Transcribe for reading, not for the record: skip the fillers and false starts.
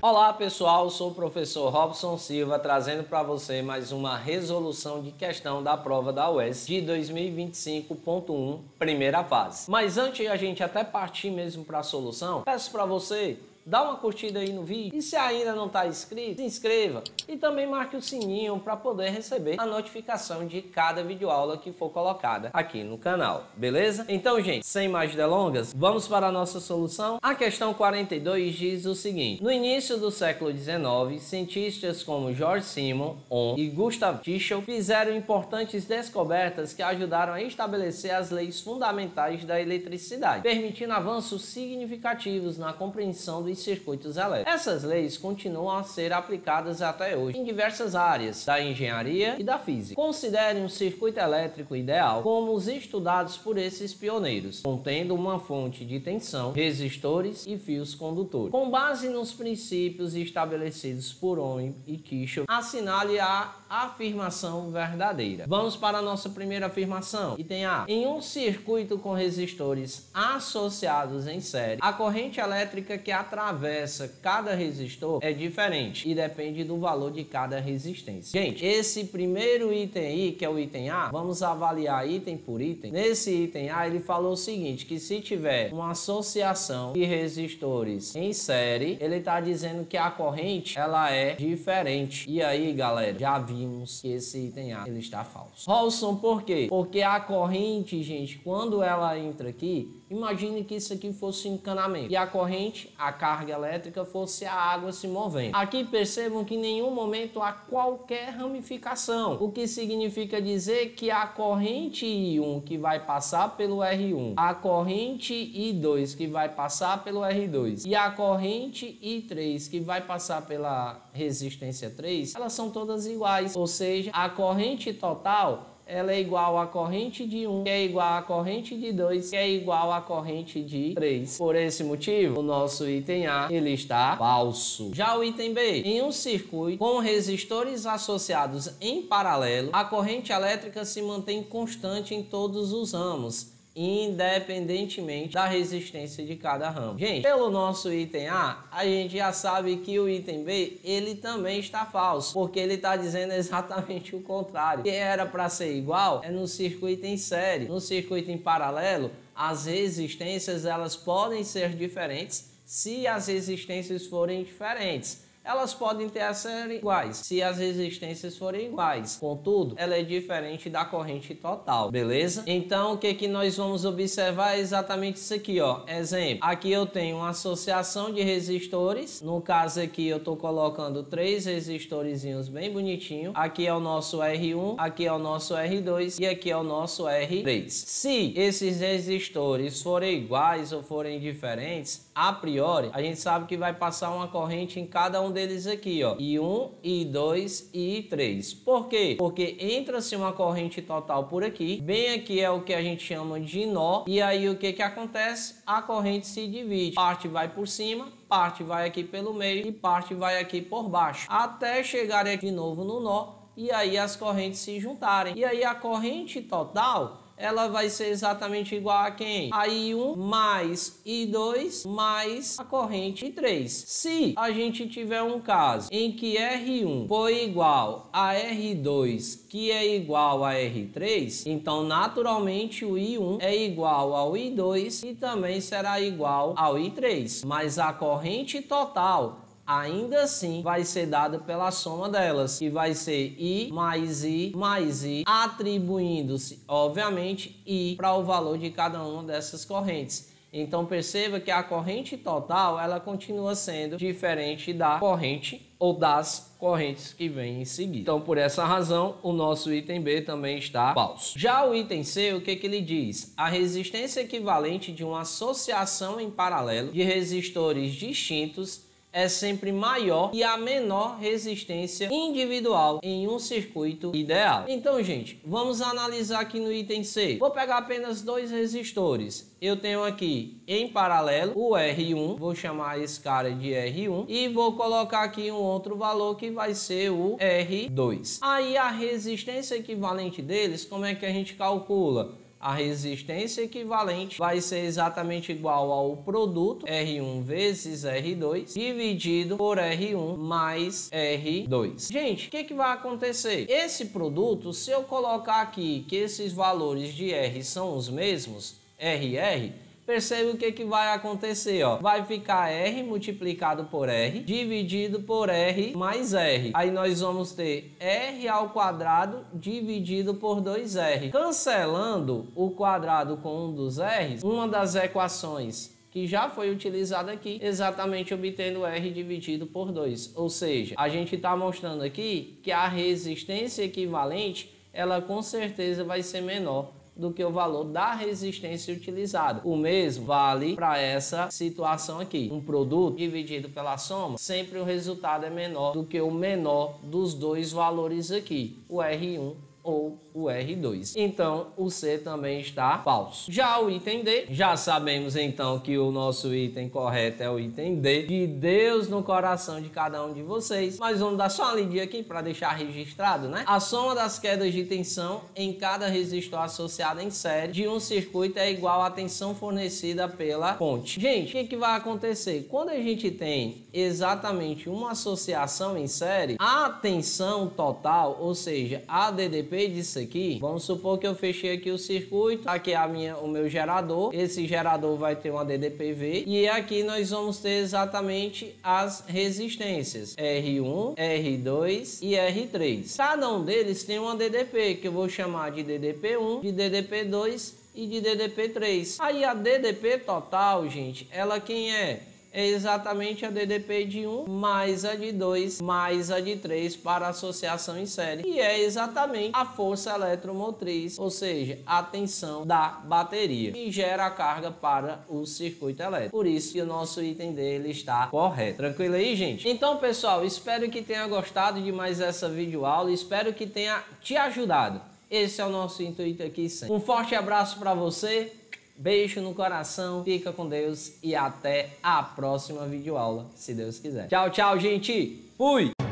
Olá pessoal, sou o professor Robson Silva trazendo para você mais uma resolução de questão da prova da UES de 2025.1, primeira fase. Mas antes de a gente até partir mesmo para a solução, peço para você dar uma curtida aí no vídeo e se ainda não está inscrito, se inscreva e também marque o sininho para poder receber a notificação de cada videoaula que for colocada aqui no canal, beleza? Então, gente, sem mais delongas, vamos para a nossa solução. A questão 42 diz o seguinte: no início do século XIX, cientistas como George Simon e Gustav Tissot fizeram importantes descobertas que ajudaram a estabelecer as leis fundamentais da eletricidade, permitindo avanços significativos na compreensão dos circuitos elétricos. Essas leis continuam a ser aplicadas até hoje em diversas áreas da engenharia e da física. Considere um circuito elétrico ideal como os estudados por esses pioneiros, contendo uma fonte de tensão, resistores e fios condutores. Com base nos princípios estabelecidos por Ohm e Tissot, assinale a afirmação verdadeira. Vamos para a nossa primeira afirmação. Item A. Em um circuito com resistores associados em série, a corrente elétrica que atravessa cada resistor é diferente e depende do valor de cada resistência. Gente, esse primeiro item aí, que é o item A, vamos avaliar item por item. Nesse item A, ele falou o seguinte, que se tiver uma associação de resistores em série, ele está dizendo que a corrente, ela é diferente. E aí, galera, já vimos que esse item A, ele está falso. Robson, por quê? Porque a corrente, gente, quando ela entra aqui, imagine que isso aqui fosse um encanamento e a corrente, a carga elétrica, fosse a água se movendo. Aqui percebam que em nenhum momento há qualquer ramificação, o que significa dizer que a corrente I1 que vai passar pelo R1, a corrente I2 que vai passar pelo R2 e a corrente I3 que vai passar pela resistência 3, elas são todas iguais, ou seja, a corrente total ela é igual à corrente de 1, que é igual à corrente de 2, que é igual à corrente de 3. Por esse motivo, o nosso item A, ele está falso. Já o item B, em um circuito com resistores associados em paralelo, a corrente elétrica se mantém constante em todos os ramos, independentemente da resistência de cada ramo. Gente, pelo nosso item A, a gente já sabe que o item B, ele também está falso, porque ele está dizendo exatamente o contrário. Que era para ser igual é no circuito em série. No circuito em paralelo, as resistências elas podem ser diferentes se as resistências forem diferentes. Elas podem ter a ser iguais se as resistências forem iguais. Contudo, ela é diferente da corrente total, beleza? Então, o que nós vamos observar é exatamente isso aqui, ó. Exemplo, aqui eu tenho uma associação de resistores. No caso aqui, eu estou colocando 3 resistorzinhos bem bonitinho. Aqui é o nosso R1, aqui é o nosso R2 e aqui é o nosso R3. Se esses resistores forem iguais ou forem diferentes, a priori, a gente sabe que vai passar uma corrente em cada um deles aqui, ó, I1, I2 e I3. Por quê? Porque entra-se uma corrente total por aqui, bem aqui é o que a gente chama de nó, e aí o que acontece? A corrente se divide, parte vai por cima, parte vai aqui pelo meio e parte vai aqui por baixo, até chegar aqui de novo no nó, e aí as correntes se juntarem, e aí a corrente total ela vai ser exatamente igual a quem? A I1 mais I2 mais a corrente I3. Se a gente tiver um caso em que R1 for igual a R2, que é igual a R3, então naturalmente o I1 é igual ao I2 e também será igual ao I3. Mas a corrente total ainda assim vai ser dada pela soma delas, que vai ser I mais I mais I, atribuindo-se, obviamente, I para o valor de cada uma dessas correntes. Então perceba que a corrente total, ela continua sendo diferente da corrente ou das correntes que vêm em seguida. Então, por essa razão, o nosso item B também está falso. Já o item C, o que ele diz? A resistência equivalente de uma associação em paralelo de resistores distintos é sempre maior que a menor resistência individual em um circuito ideal. Então, gente, vamos analisar aqui no item C. Vou pegar apenas 2 resistores. Eu tenho aqui em paralelo o R1, vou chamar esse cara de R1 e vou colocar aqui um outro valor que vai ser o R2. Aí a resistência equivalente deles, como é que a gente calcula? a resistência equivalente vai ser exatamente igual ao produto R1 vezes R2 dividido por R1 mais R2. Gente, o que vai acontecer? Esse produto, se eu colocar aqui que esses valores de R são os mesmos, RR, percebe o que vai acontecer, ó. Vai ficar R multiplicado por R, dividido por R mais R. Aí nós vamos ter R ao quadrado dividido por 2R. Cancelando o quadrado com um dos R's, uma das equações que já foi utilizada aqui, exatamente obtendo R dividido por 2. Ou seja, a gente está mostrando aqui que a resistência equivalente, ela com certeza vai ser menor do que o valor da resistência utilizada. O mesmo vale para essa situação aqui. Um produto dividido pela soma, sempre o resultado é menor do que o menor dos dois valores aqui, o R1 ou o R2. Então, o C também está falso. Já o item D, já sabemos então que o nosso item correto é o item D, de Deus no coração de cada um de vocês. Mas vamos dar só uma lidinha aqui para deixar registrado, né? A soma das quedas de tensão em cada resistor associado em série de um circuito é igual à tensão fornecida pela fonte. Gente, o que vai acontecer? Quando a gente tem exatamente uma associação em série, a tensão total, ou seja, a DDP disso aqui, vamos supor que eu fechei aqui o circuito, aqui é o meu gerador, esse gerador vai ter uma DDPV e aqui nós vamos ter exatamente as resistências R1, R2 e R3. Cada um deles tem uma DDP que eu vou chamar de DDP1, de DDP2 e de DDP3. Aí a DDP total, gente, ela quem é? É exatamente a DDP de 1 mais a de 2 mais a de 3 para associação em série. E é exatamente a força eletromotriz, ou seja, a tensão da bateria, que gera a carga para o circuito elétrico. Por isso que o nosso item dele está correto. Tranquilo aí, gente? Então, pessoal, espero que tenha gostado de mais essa videoaula. Espero que tenha te ajudado. Esse é o nosso intuito aqui sempre. Um forte abraço para você. Beijo no coração, fica com Deus e até a próxima videoaula, se Deus quiser. Tchau, tchau, gente. Fui!